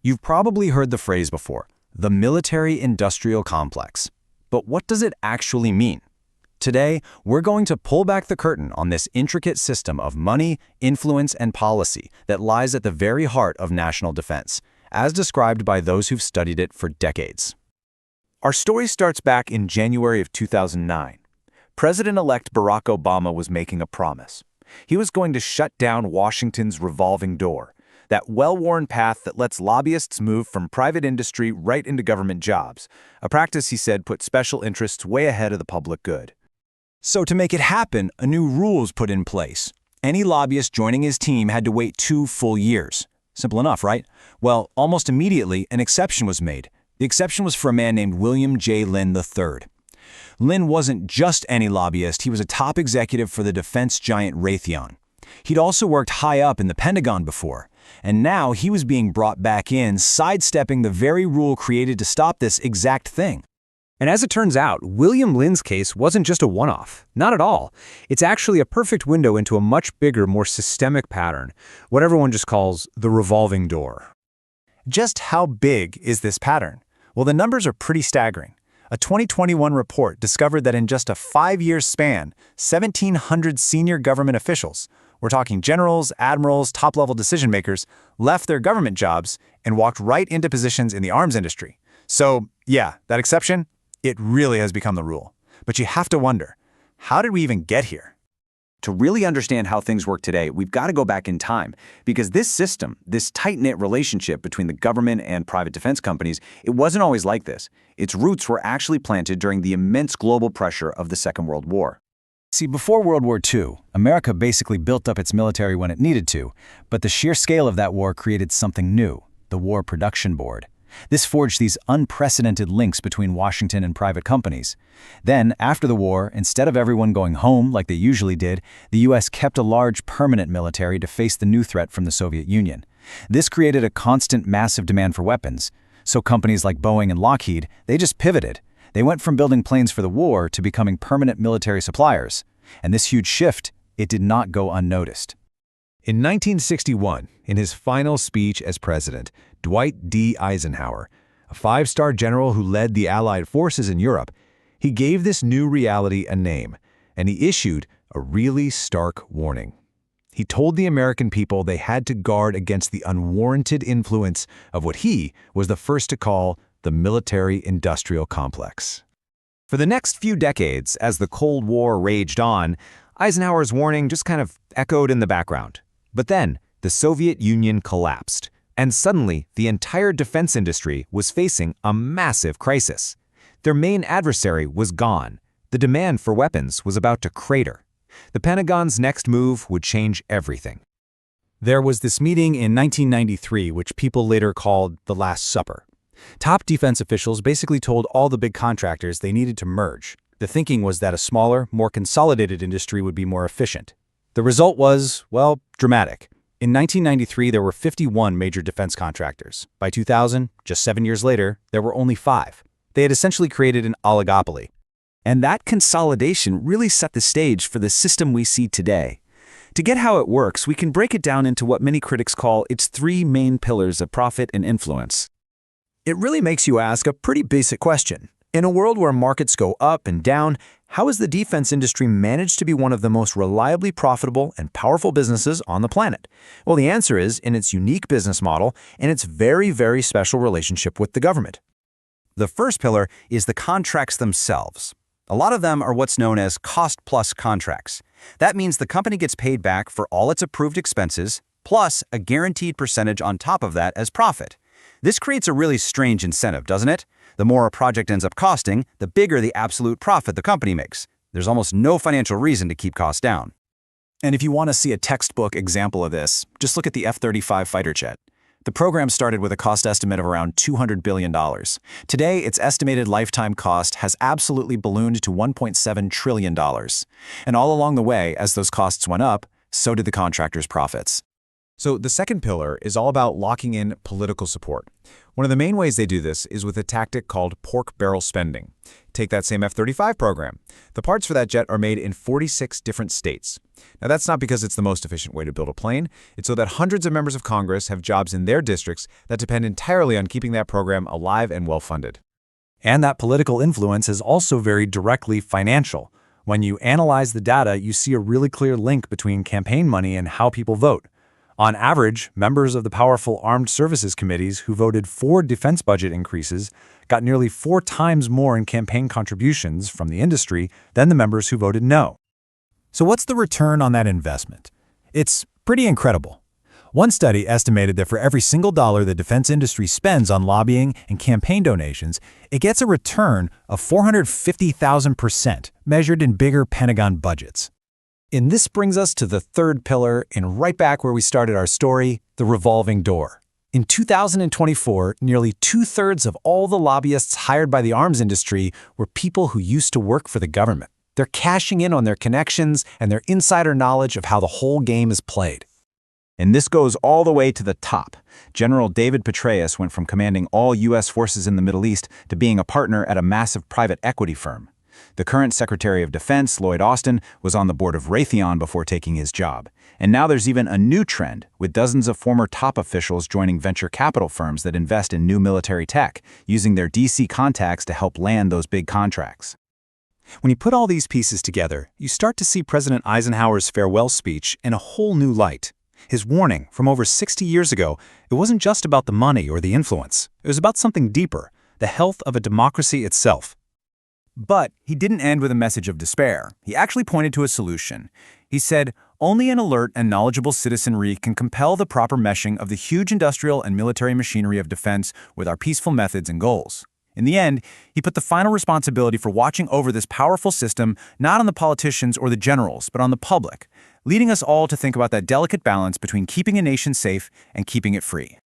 You've probably heard the phrase before, the military-industrial complex. But what does it actually mean? Today, we're going to pull back the curtain on this intricate system of money, influence, and policy that lies at the very heart of national defense, as described by those who've studied it for decades. Our story starts back in January of 2009. President-elect Barack Obama was making a promise. He was going to shut down Washington's revolving door, that well-worn path that lets lobbyists move from private industry right into government jobs, a practice he said put special interests way ahead of the public good. So to make it happen, a new rule was put in place. Any lobbyist joining his team had to wait 2 full years. Simple enough, right? Well, almost immediately, an exception was made. The exception was for a man named William J. Lynn III. Lynn wasn't just any lobbyist, he was a top executive for the defense giant Raytheon. He'd also worked high up in the Pentagon before, and now he was being brought back in, sidestepping the very rule created to stop this exact thing. And as it turns out, William Lynn's case wasn't just a one-off. Not at all. It's actually a perfect window into a much bigger, more systemic pattern, what everyone just calls the revolving door. Just how big is this pattern? Well, the numbers are pretty staggering. A 2021 report discovered that in just a 5-year span, 1,700 senior government officials, we're talking generals, admirals, top-level decision-makers, left their government jobs and walked right into positions in the arms industry. So, yeah, that exception, it really has become the rule. But you have to wonder, how did we even get here? To really understand how things work today, we've got to go back in time, because this system, this tight-knit relationship between the government and private defense companies, it wasn't always like this. Its roots were actually planted during the immense global pressure of the Second World War. See, before World War II, America basically built up its military when it needed to, but the sheer scale of that war created something new, the War Production Board. This forged these unprecedented links between Washington and private companies. Then, after the war, instead of everyone going home like they usually did, the U.S. kept a large permanent military to face the new threat from the Soviet Union. This created a constant, massive demand for weapons. So companies like Boeing and Lockheed, they just pivoted. They went from building planes for the war to becoming permanent military suppliers. And this huge shift, it did not go unnoticed. In 1961, in his final speech as president, Dwight D. Eisenhower, a 5-star general who led the Allied forces in Europe, he gave this new reality a name, and he issued a really stark warning. He told the American people they had to guard against the unwarranted influence of what he was the first to call the military-industrial complex. For the next few decades, as the Cold War raged on, Eisenhower's warning just kind of echoed in the background. But then, the Soviet Union collapsed, and suddenly the entire defense industry was facing a massive crisis. Their main adversary was gone. The demand for weapons was about to crater. The Pentagon's next move would change everything. There was this meeting in 1993, which people later called the Last Supper. Top defense officials basically told all the big contractors they needed to merge. The thinking was that a smaller, more consolidated industry would be more efficient. The result was, well, dramatic. In 1993, there were 51 major defense contractors. By 2000, just 7 years later, there were only 5. They had essentially created an oligopoly. And that consolidation really set the stage for the system we see today. To get how it works, we can break it down into what many critics call its 3 main pillars of profit and influence. It really makes you ask a pretty basic question. In a world where markets go up and down, how has the defense industry managed to be one of the most reliably profitable and powerful businesses on the planet? Well, the answer is in its unique business model and its very, very special relationship with the government. The first pillar is the contracts themselves. A lot of them are what's known as cost-plus contracts. That means the company gets paid back for all its approved expenses, plus a guaranteed percentage on top of that as profit. This creates a really strange incentive, doesn't it? The more a project ends up costing, the bigger the absolute profit the company makes. There's almost no financial reason to keep costs down. And if you want to see a textbook example of this, just look at the F-35 fighter jet. The program started with a cost estimate of around $200 billion. Today, its estimated lifetime cost has absolutely ballooned to $1.7 trillion. And all along the way, as those costs went up, so did the contractors' profits. So the second pillar is all about locking in political support. One of the main ways they do this is with a tactic called pork barrel spending. Take that same F-35 program. The parts for that jet are made in 46 different states. Now, that's not because it's the most efficient way to build a plane. It's so that hundreds of members of Congress have jobs in their districts that depend entirely on keeping that program alive and well-funded. And that political influence is also very directly financial. When you analyze the data, you see a really clear link between campaign money and how people vote. On average, members of the powerful armed services committees who voted for defense budget increases got nearly 4 times more in campaign contributions from the industry than the members who voted no. So what's the return on that investment? It's pretty incredible. One study estimated that for every single dollar the defense industry spends on lobbying and campaign donations, it gets a return of 450,000%, measured in bigger Pentagon budgets. And this brings us to the third pillar, and right back where we started our story, the revolving door. In 2024, nearly 2/3 of all the lobbyists hired by the arms industry were people who used to work for the government. They're cashing in on their connections and their insider knowledge of how the whole game is played. And this goes all the way to the top. General David Petraeus went from commanding all U.S. forces in the Middle East to being a partner at a massive private equity firm. The current Secretary of Defense, Lloyd Austin, was on the board of Raytheon before taking his job. And now there's even a new trend, with dozens of former top officials joining venture capital firms that invest in new military tech, using their DC contacts to help land those big contracts. When you put all these pieces together, you start to see President Eisenhower's farewell speech in a whole new light. His warning from over 60 years ago, it wasn't just about the money or the influence. It was about something deeper, the health of a democracy itself. But he didn't end with a message of despair. He actually pointed to a solution. He said, only an alert and knowledgeable citizenry can compel the proper meshing of the huge industrial and military machinery of defense with our peaceful methods and goals. In the end, he put the final responsibility for watching over this powerful system not on the politicians or the generals, but on the public, leading us all to think about that delicate balance between keeping a nation safe and keeping it free.